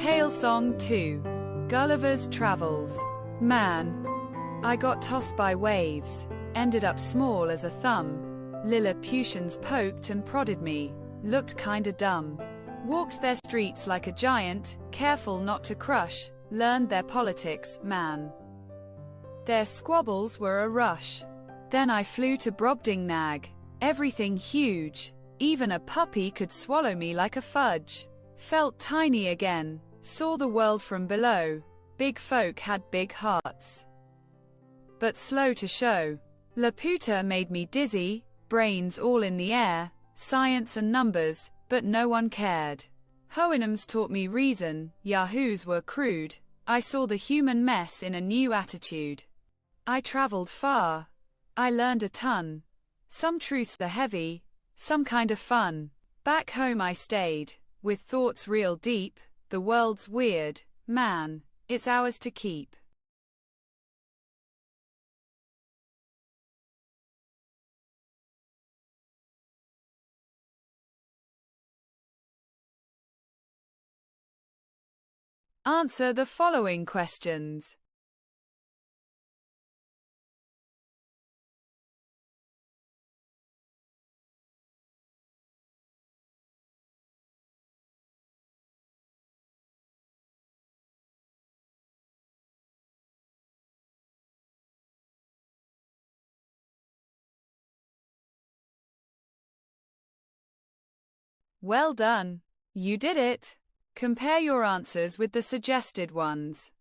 Talesong 2. Gulliver's Travels. Man. I got tossed by waves, ended up small as a thumb. Lilliputians poked and prodded me, looked kinda dumb. Walked their streets like a giant, careful not to crush, learned their politics, man. Their squabbles were a rush. Then I flew to Brobdingnag, everything huge, even a puppy could swallow me like a fudge. Felt tiny again, saw the world from below, big folk had big hearts. But slow to show. Laputa made me dizzy, brains all in the air, science and numbers, but no one cared. Houyhnhnms taught me reason, yahoos were crude, I saw the human mess in a new attitude. I traveled far. I learned a ton. Some truths are heavy, some kind of fun. Back home I stayed, with thoughts real deep, the world's weird, man, it's ours to keep. Answer the following questions. Well done. You did it. Compare your answers with the suggested ones.